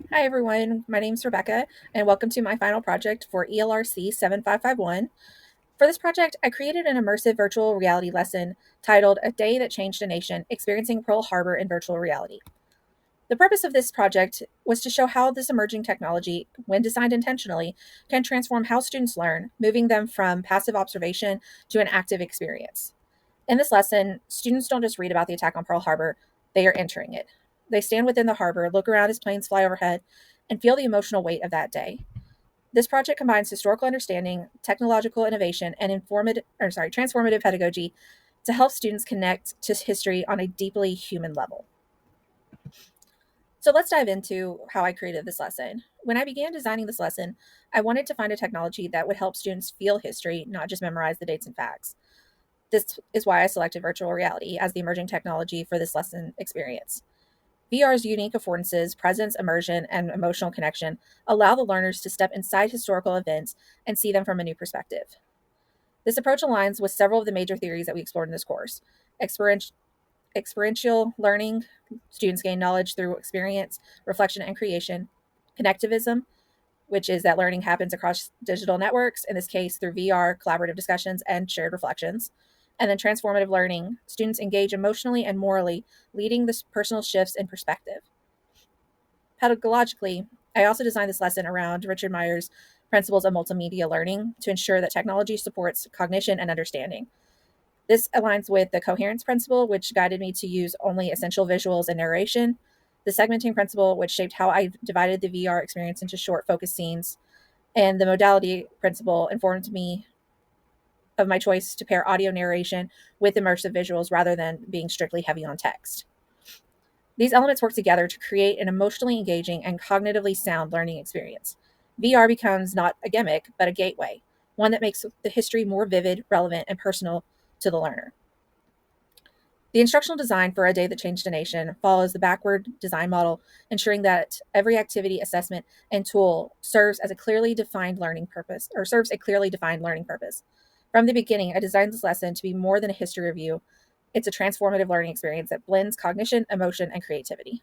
Hi everyone, my name's Rebecca and welcome to my final project for ELRC 7551. For this project, I created an immersive virtual reality lesson titled A Day That Changed a Nation, Experiencing Pearl Harbor in Virtual Reality. The purpose of this project was to show how this emerging technology, when designed intentionally, can transform how students learn, moving them from passive observation to an active experience. In this lesson, students don't just read about the attack on Pearl Harbor, they are entering it. They stand within the harbor, look around as planes fly overhead, and feel the emotional weight of that day. This project combines historical understanding, technological innovation, and transformative pedagogy to help students connect to history on a deeply human level. So let's dive into how I created this lesson. When I began designing this lesson, I wanted to find a technology that would help students feel history, not just memorize the dates and facts. This is why I selected virtual reality as the emerging technology for this lesson experience. VR's unique affordances, presence, immersion, and emotional connection allow the learners to step inside historical events and see them from a new perspective. This approach aligns with several of the major theories that we explored in this course. Experiential, experiential learning, students gain knowledge through experience, reflection, and creation. Connectivism, which is that learning happens across digital networks, in this case through VR, collaborative discussions, and shared reflections. And then transformative learning, students engage emotionally and morally, leading the personal shifts in perspective. Pedagogically, I also designed this lesson around Richard Meyer's principles of multimedia learning to ensure that technology supports cognition and understanding. This aligns with the coherence principle, which guided me to use only essential visuals and narration, the segmenting principle, which shaped how I divided the VR experience into short, focused scenes, and the modality principle informed me of my choice to pair audio narration with immersive visuals rather than being strictly heavy on text. These elements work together to create an emotionally engaging and cognitively sound learning experience. VR becomes not a gimmick, but a gateway, one that makes the history more vivid, relevant, and personal to the learner. The instructional design for A Day That Changed a Nation follows the backward design model, ensuring that every activity, assessment, and tool serves a clearly defined learning purpose. From the beginning, I designed this lesson to be more than a history review. It's a transformative learning experience that blends cognition, emotion, and creativity.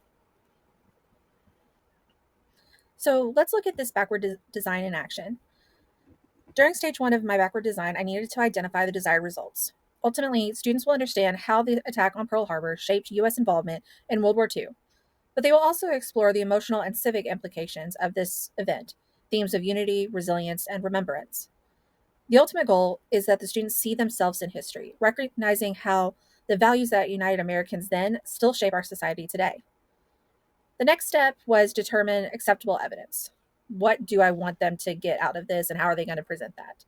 So let's look at this design in action. During stage one of my backward design, I needed to identify the desired results. Ultimately, students will understand how the attack on Pearl Harbor shaped U.S. involvement in World War II, but they will also explore the emotional and civic implications of this event, themes of unity, resilience, and remembrance. The ultimate goal is that the students see themselves in history, recognizing how the values that united Americans then still shape our society today. The next step was determine acceptable evidence. What do I want them to get out of this, and how are they going to present that?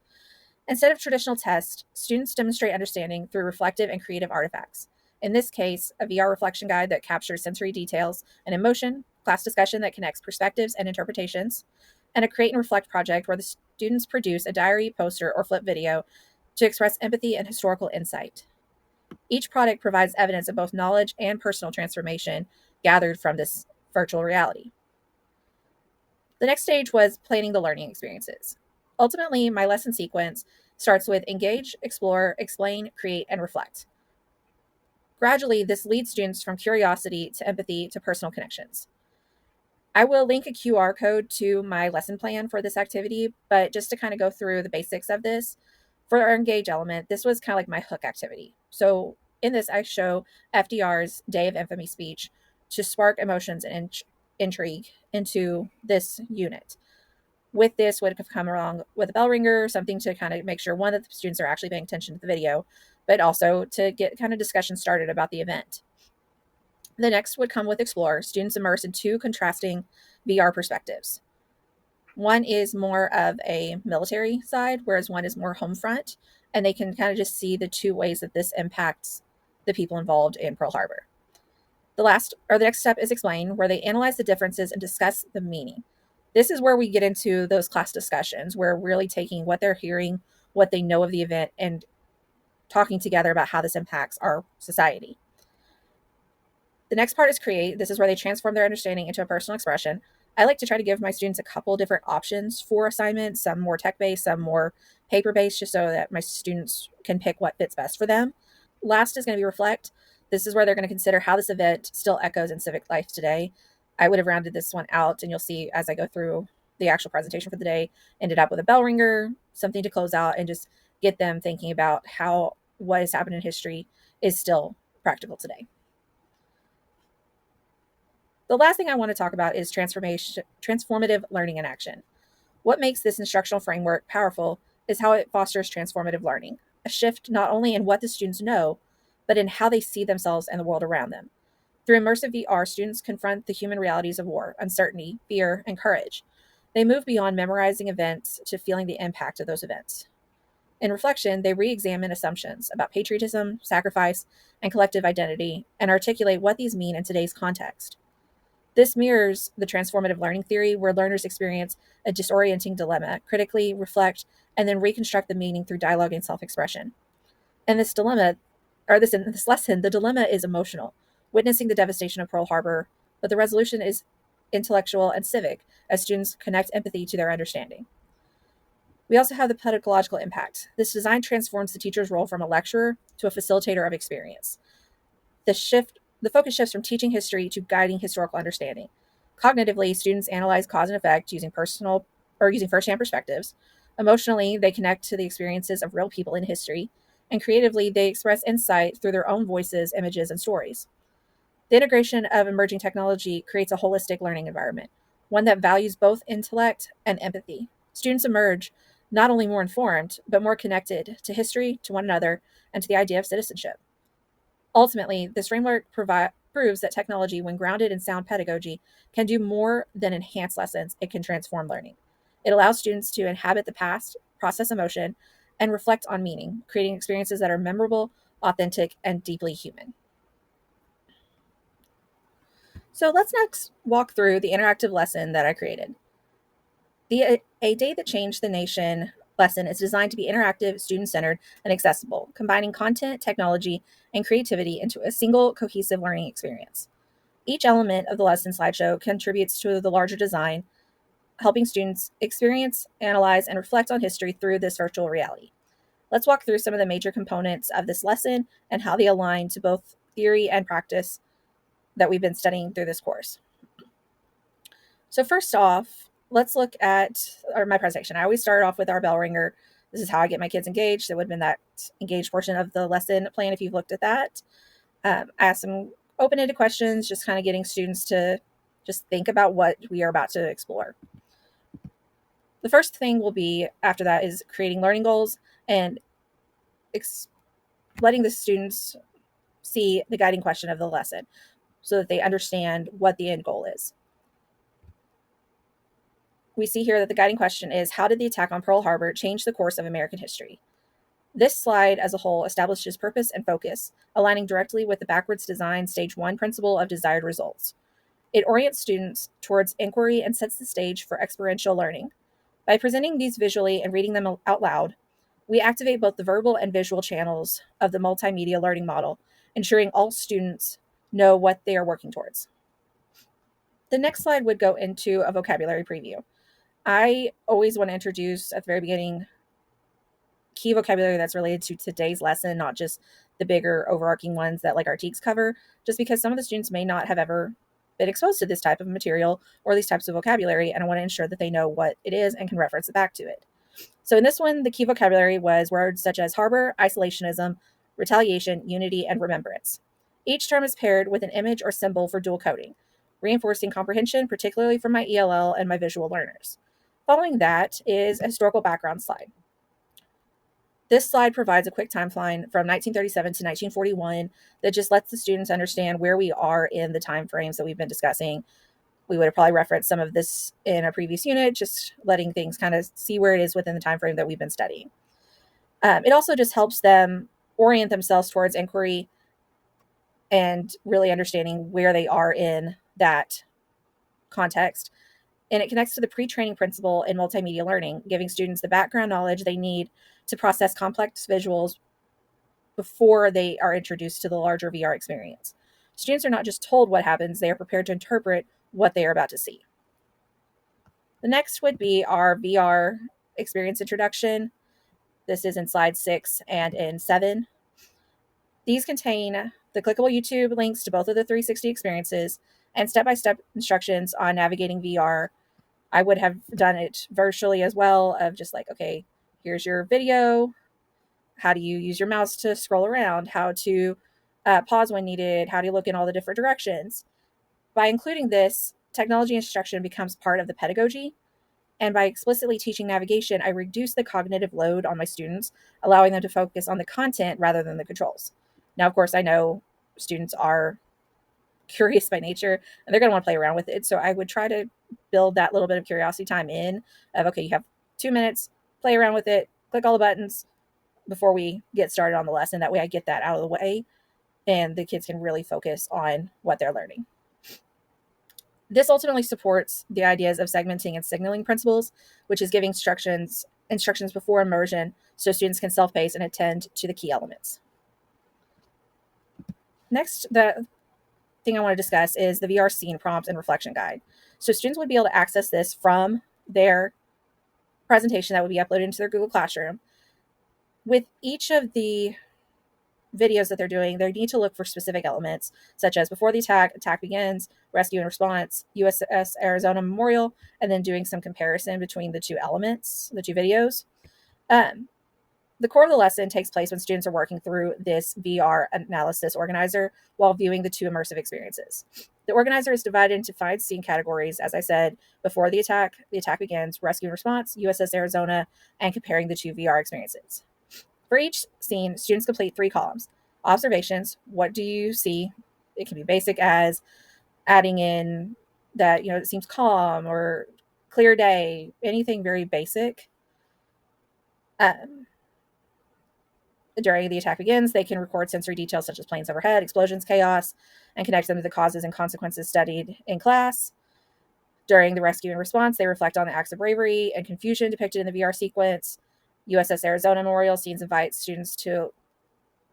Instead of traditional tests, students demonstrate understanding through reflective and creative artifacts. In this case, a VR reflection guide that captures sensory details and emotion, class discussion that connects perspectives and interpretations, and a create and reflect project where the students produce a diary, poster, or flip video to express empathy and historical insight. Each product provides evidence of both knowledge and personal transformation gathered from this virtual reality. The next stage was planning the learning experiences. Ultimately, my lesson sequence starts with engage, explore, explain, create, and reflect. Gradually, this leads students from curiosity to empathy to personal connections. I will link a QR code to my lesson plan for this activity, but just to kind of go through the basics of this, for our engage element, this was kind of like my hook activity. So in this, I show FDR's Day of Infamy speech to spark emotions and intrigue into this unit. With this would have come along with a bell ringer, something to kind of make sure, one, that the students are actually paying attention to the video, but also to get kind of discussion started about the event. The next would come with explore. Students immerse in two contrasting VR perspectives. One is more of a military side, whereas one is more home front, and they can kind of just see the two ways that this impacts the people involved in Pearl Harbor. The next step is explain, where they analyze the differences and discuss the meaning. This is where we get into those class discussions, where we're really taking what they're hearing, what they know of the event, and talking together about how this impacts our society. The next part is create. This is where they transform their understanding into a personal expression. I like to try to give my students a couple different options for assignments, some more tech-based, some more paper-based, just so that my students can pick what fits best for them. Last is going to be reflect. This is where they're going to consider how this event still echoes in civic life today. I would have rounded this one out, and you'll see as I go through the actual presentation for the day, ended up with a bell ringer, something to close out, and just get them thinking about how what has happened in history is still practical today. The last thing I want to talk about is transformative learning in action. What makes this instructional framework powerful is how it fosters transformative learning, a shift not only in what the students know, but in how they see themselves and the world around them. Through immersive VR, students confront the human realities of war, uncertainty, fear, and courage. They move beyond memorizing events to feeling the impact of those events. In reflection, they re examine assumptions about patriotism, sacrifice, and collective identity and articulate what these mean in today's context. This mirrors the transformative learning theory, where learners experience a disorienting dilemma, critically reflect, and then reconstruct the meaning through dialogue and self expression. In this dilemma, or this in this lesson, the dilemma is emotional, witnessing the devastation of Pearl Harbor, but the resolution is intellectual and civic, as students connect empathy to their understanding. We also have the pedagogical impact. This design transforms the teacher's role from a lecturer to a facilitator of experience. The focus shifts from teaching history to guiding historical understanding. Cognitively, students analyze cause and effect using firsthand perspectives. Emotionally, they connect to the experiences of real people in history, and creatively, they express insight through their own voices, images, and stories. The integration of emerging technology creates a holistic learning environment, one that values both intellect and empathy. Students emerge not only more informed, but more connected to history, to one another, and to the idea of citizenship. Ultimately, this framework proves that technology, when grounded in sound pedagogy, can do more than enhance lessons, it can transform learning. It allows students to inhabit the past, process emotion, and reflect on meaning, creating experiences that are memorable, authentic, and deeply human. So let's next walk through the interactive lesson that I created. The A Day That Changed the Nation lesson is designed to be interactive, student centered, and accessible, combining content, technology, and creativity into a single cohesive learning experience. Each element of the lesson slideshow contributes to the larger design, helping students experience, analyze, and reflect on history through this virtual reality. Let's walk through some of the major components of this lesson and how they align to both theory and practice that we've been studying through this course. So first off, let's look at my presentation. I always start off with our bell ringer. This is how I get my kids engaged. It would have been that engaged portion of the lesson plan if you've looked at that. I asked some open-ended questions, just kind of getting students to just think about what we are about to explore. The first thing will be after that is creating learning goals and letting the students see the guiding question of the lesson so that they understand what the end goal is. We see here that the guiding question is, how did the attack on Pearl Harbor change the course of American history? This slide as a whole establishes purpose and focus, aligning directly with the backwards design stage 1 principle of desired results. It orients students towards inquiry and sets the stage for experiential learning. By presenting these visually and reading them out loud, we activate both the verbal and visual channels of the multimedia learning model, ensuring all students know what they are working towards. The next slide would go into a vocabulary preview. I always want to introduce at the very beginning key vocabulary that's related to today's lesson, not just the bigger overarching ones that like our TEKS cover, just because some of the students may not have ever been exposed to this type of material or these types of vocabulary, and I want to ensure that they know what it is and can reference it back to it. So in this one, the key vocabulary was words such as harbor, isolationism, retaliation, unity, and remembrance. Each term is paired with an image or symbol for dual coding, reinforcing comprehension, particularly for my ELL and my visual learners. Following that is a historical background slide. This slide provides a quick timeline from 1937 to 1941 that just lets the students understand where we are in the time frames that we've been discussing. We would have probably referenced some of this in a previous unit, just letting things kind of see where it is within the time frame that we've been studying. It also just helps them orient themselves towards inquiry and really understanding where they are in that context. And it connects to the pre-training principle in multimedia learning, giving students the background knowledge they need to process complex visuals before they are introduced to the larger VR experience. Students are not just told what happens, they are prepared to interpret what they are about to see. The next would be our VR experience introduction. This is in slide 6 and in 7. These contain the clickable YouTube links to both of the 360 experiences and step-by-step instructions on navigating VR. I would have done it virtually as well, of just like, okay, here's your video. How do you use your mouse to scroll around? How to pause when needed? How do you look in all the different directions? By including this, technology instruction becomes part of the pedagogy. And by explicitly teaching navigation, I reduce the cognitive load on my students, allowing them to focus on the content rather than the controls. Now, of course, I know students are curious by nature and they're going to want to play around with it. So I would try to build that little bit of curiosity time in of, okay, you have 2 minutes, play around with it, click all the buttons before we get started on the lesson. That way I get that out of the way and the kids can really focus on what they're learning. This ultimately supports the ideas of segmenting and signaling principles, which is giving instructions before immersion so students can self-pace and attend to the key elements. Next, the thing I want to discuss is the VR scene prompts and reflection guide. So students would be able to access this from their presentation that would be uploaded into their Google Classroom. With each of the videos that they're doing, they need to look for specific elements, such as before the attack begins, rescue and response, USS Arizona Memorial, and then doing some comparison between the two elements, the two videos. The core of the lesson takes place when students are working through this VR analysis organizer while viewing the two immersive experiences. The organizer is divided into 5 scene categories, as I said, before the attack begins, rescue and response, USS Arizona, and comparing the two VR experiences. For each scene, students complete 3 columns. Observations, what do you see? It can be basic as adding in that, it seems calm or clear day, anything very basic. During the attack begins, they can record sensory details such as planes overhead, explosions, chaos, and connect them to the causes and consequences studied in class. During the rescue and response, they reflect on the acts of bravery and confusion depicted in the VR sequence. USS Arizona Memorial scenes invite students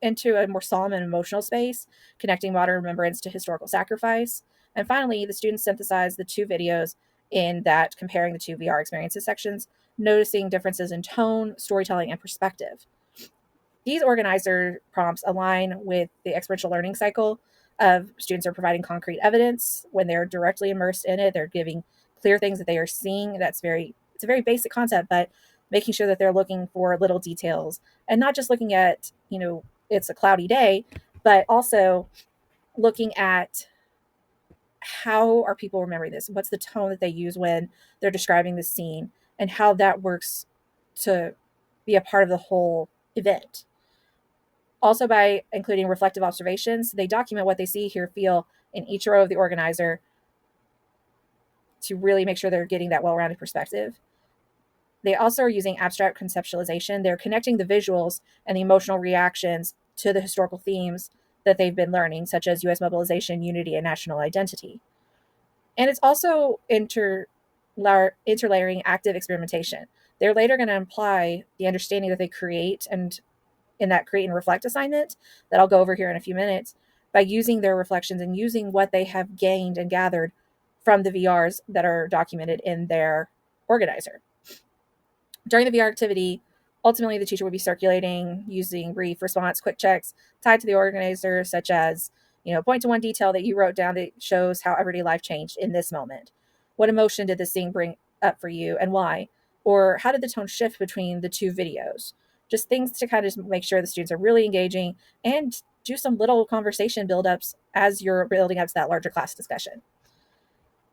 into a more solemn and emotional space, connecting modern remembrance to historical sacrifice. And finally, the students synthesize the 2 videos in that comparing the 2 VR experiences sections, noticing differences in tone, storytelling, and perspective. These organizer prompts align with the experiential learning cycle of students are providing concrete evidence when they're directly immersed in it. They're giving clear things that they are seeing. It's a very basic concept, but making sure that they're looking for little details and not just looking at, it's a cloudy day, but also looking at how are people remembering this? What's the tone that they use when they're describing the scene and how that works to be a part of the whole event. Also, by including reflective observations, they document what they see, hear, feel in each row of the organizer to really make sure they're getting that well-rounded perspective. They also are using abstract conceptualization. They're connecting the visuals and the emotional reactions to the historical themes that they've been learning, such as U.S. mobilization, unity, and national identity. And it's also interlayering active experimentation. They're later going to apply the understanding that they create and in that create and reflect assignment that I'll go over here in a few minutes by using their reflections and using what they have gained and gathered from the VRs that are documented in their organizer. During the VR activity, ultimately the teacher would be circulating using brief response quick checks tied to the organizer, such as, point to one detail that you wrote down that shows how everyday life changed in this moment. What emotion did this scene bring up for you and why? Or how did the tone shift between the 2 videos? Just things to kind of make sure the students are really engaging and do some little conversation buildups as you're building up to that larger class discussion.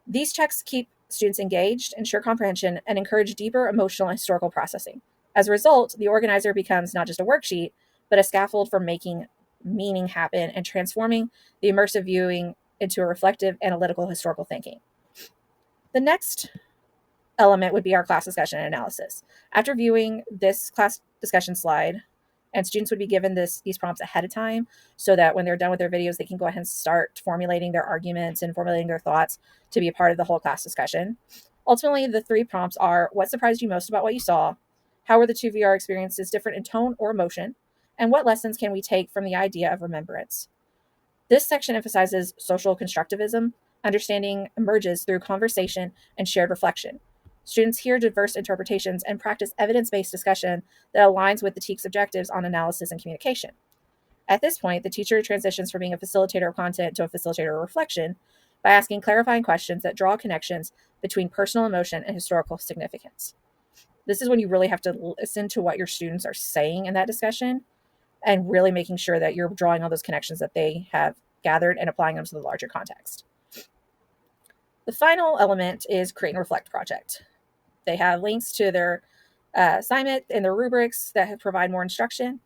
These checks keep students engaged, ensure comprehension, and encourage deeper emotional and historical processing. As a result, the organizer becomes not just a worksheet, but a scaffold for making meaning happen and transforming the immersive viewing into a reflective, analytical, historical thinking. The next element would be our class discussion and analysis. After viewing this class discussion slide, and students would be given these prompts ahead of time so that when they're done with their videos, they can go ahead and start formulating their arguments and formulating their thoughts to be a part of the whole class discussion. Ultimately, the 3 prompts are: what surprised you most about what you saw? How were the 2 VR experiences different in tone or emotion? And what lessons can we take from the idea of remembrance? This section emphasizes social constructivism. Understanding emerges through conversation and shared reflection. Students hear diverse interpretations and practice evidence-based discussion that aligns with the TEK's objectives on analysis and communication. At this point, the teacher transitions from being a facilitator of content to a facilitator of reflection, by asking clarifying questions that draw connections between personal emotion and historical significance. This is when you really have to listen to what your students are saying in that discussion and really making sure that you're drawing all those connections that they have gathered and applying them to the larger context. The final element is create and reflect project. They have links to their assignment and their rubrics that provide more instruction.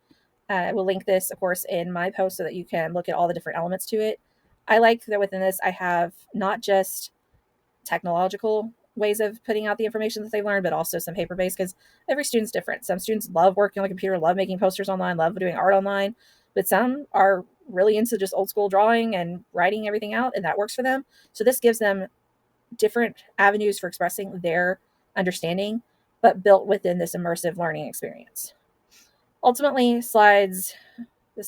I will link this, of course, in my post so that you can look at all the different elements to it. I like that within this, I have not just technological ways of putting out the information that they've learned, but also some paper-based, because every student's different. Some students love working on the computer, love making posters online, love doing art online, but some are really into just old school drawing and writing everything out, and that works for them. So this gives them different avenues for expressing their understanding, but built within this immersive learning experience. Ultimately, this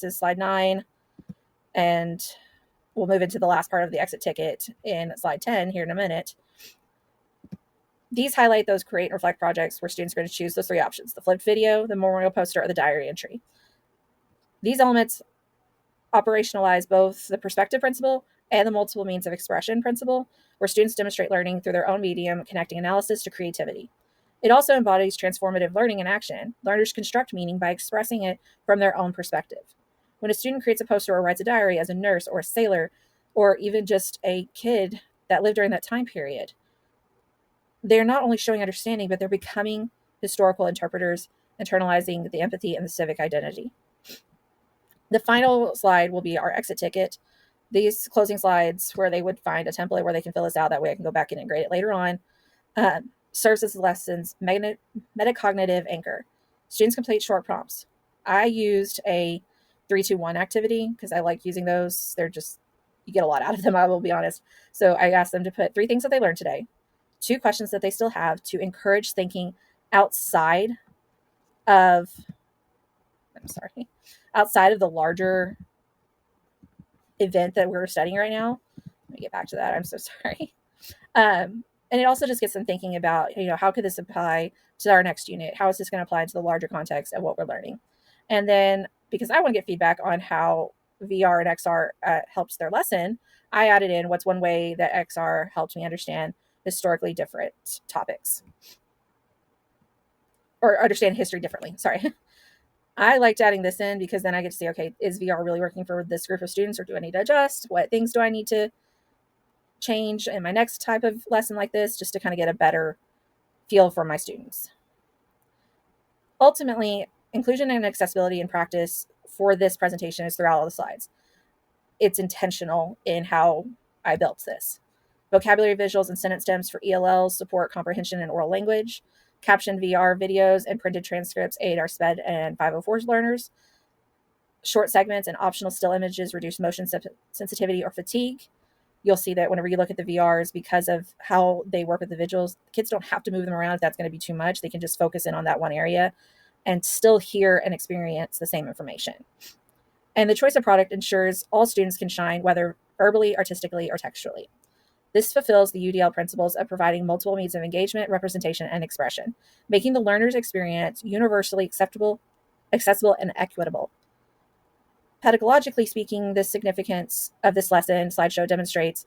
is slide 9, and we'll move into the last part of the exit ticket in slide 10 here in a minute. These highlight those create and reflect projects where students are going to choose those 3 options: the flipped video, the memorial poster, or the diary entry. These elements operationalize both the perspective principle and the multiple means of expression principle, where students demonstrate learning through their own medium, connecting analysis to creativity. It also embodies transformative learning in action. Learners construct meaning by expressing it from their own perspective. When a student creates a poster or writes a diary as a nurse or a sailor, or even just a kid that lived during that time period, they're not only showing understanding, but they're becoming historical interpreters, internalizing the empathy and the civic identity. The final slide will be our exit ticket. These closing slides, where they would find a template where they can fill this out, that way I can go back and integrate it later on, serves as the lesson's metacognitive anchor. Students complete short prompts. I used a 3-2-1 activity because I like using those. They're just, you get a lot out of them, I will be honest. So I asked them to put 3 things that they learned today, 2 questions that they still have to encourage thinking outside of, outside of the larger event that we're studying right now. Let me get back to that. I'm so sorry. And it also just gets them thinking about, how could this apply to our next unit? How is this going to apply to the larger context of what we're learning? And then, because I want to get feedback on how VR and XR helps their lesson, I added in what's one way that XR helped me understand historically different topics, or understand history differently. Sorry. I liked adding this in because then I get to see, okay, is VR really working for this group of students, or do I need to adjust? What things do I need to change in my next type of lesson like this, just to kind of get a better feel for my students? Ultimately, inclusion and accessibility in practice for this presentation is throughout all the slides. It's intentional in how I built this. Vocabulary visuals and sentence stems for ELLs support comprehension and oral language. Captioned VR videos and printed transcripts aid our SPED and 504 learners. Short segments and optional still images reduce motion sensitivity or fatigue. You'll see that whenever you look at the VRs, because of how they work with the visuals, kids don't have to move them around if that's going to be too much. They can just focus in on that one area and still hear and experience the same information. And the choice of product ensures all students can shine, whether verbally, artistically, or textually. This fulfills the UDL principles of providing multiple means of engagement, representation, and expression, making the learner's experience universally acceptable, accessible, and equitable. Pedagogically speaking, the significance of this lesson slideshow demonstrates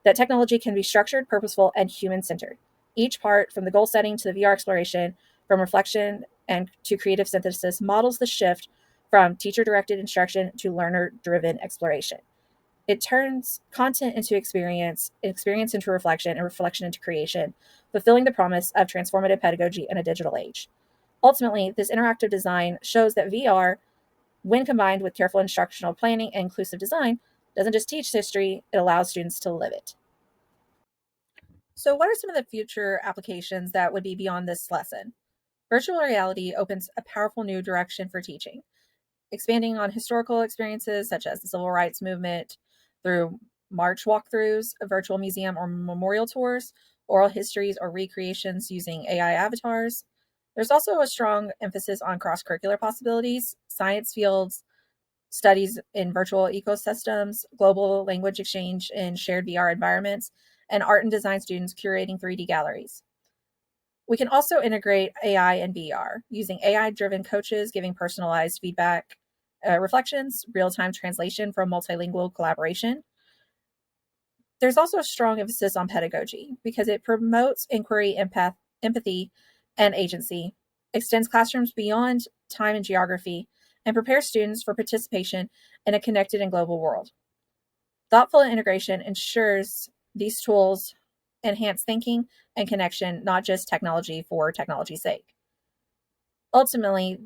that technology can be structured, purposeful, and human-centered. Each part, from the goal setting to the VR exploration, from reflection and to creative synthesis, models the shift from teacher-directed instruction to learner-driven exploration. It turns content into experience into reflection, and reflection into creation, fulfilling the promise of transformative pedagogy in a digital age. Ultimately, this interactive design shows that VR, when combined with careful instructional planning and inclusive design, doesn't just teach history, it allows students to live it. So what are some of the future applications that would be beyond this lesson? Virtual reality opens a powerful new direction for teaching, expanding on historical experiences such as the civil rights movement through march walkthroughs, a virtual museum or memorial tours, oral histories or recreations using AI avatars. There's also a strong emphasis on cross-curricular possibilities, science fields, studies in virtual ecosystems, global language exchange in shared VR environments, and art and design students curating 3D galleries. We can also integrate AI and VR using AI-driven coaches giving personalized feedback, reflections, real-time translation from multilingual collaboration. There's also a strong emphasis on pedagogy because it promotes inquiry, empathy, and agency, extends classrooms beyond time and geography, and prepares students for participation in a connected and global world. Thoughtful integration ensures these tools enhance thinking and connection, not just technology for technology's sake. Ultimately,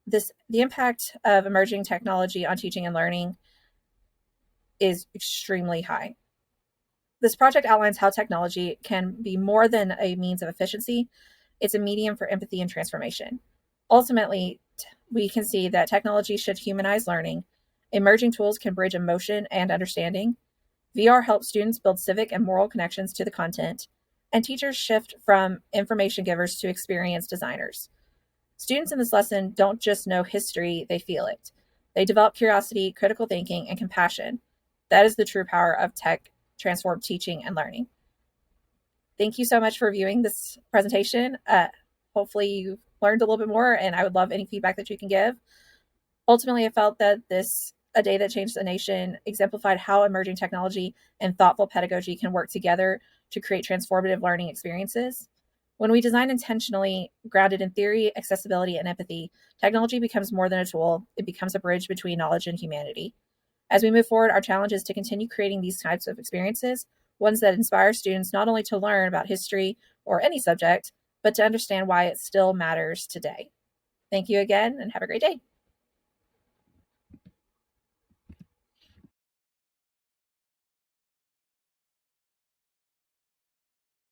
the impact of emerging technology on teaching and learning is extremely high. This project outlines how technology can be more than a means of efficiency. It's a medium for empathy and transformation. Ultimately, we can see that technology should humanize learning. Emerging tools can bridge emotion and understanding. VR helps students build civic and moral connections to the content, and teachers shift from information givers to experience designers. Students in this lesson don't just know history, they feel it. They develop curiosity, critical thinking, and compassion. That is the true power of tech transformed teaching and learning. Thank you so much for viewing this presentation. Hopefully you've learned a little bit more, and I would love any feedback that you can give. Ultimately, I felt that this A Day That Changed the Nation exemplified how emerging technology and thoughtful pedagogy can work together to create transformative learning experiences. When we design intentionally, grounded in theory, accessibility, and empathy, technology becomes more than a tool. It becomes a bridge between knowledge and humanity. As we move forward, our challenge is to continue creating these types of experiences, ones that inspire students not only to learn about history or any subject, but to understand why it still matters today. Thank you again, and have a great day.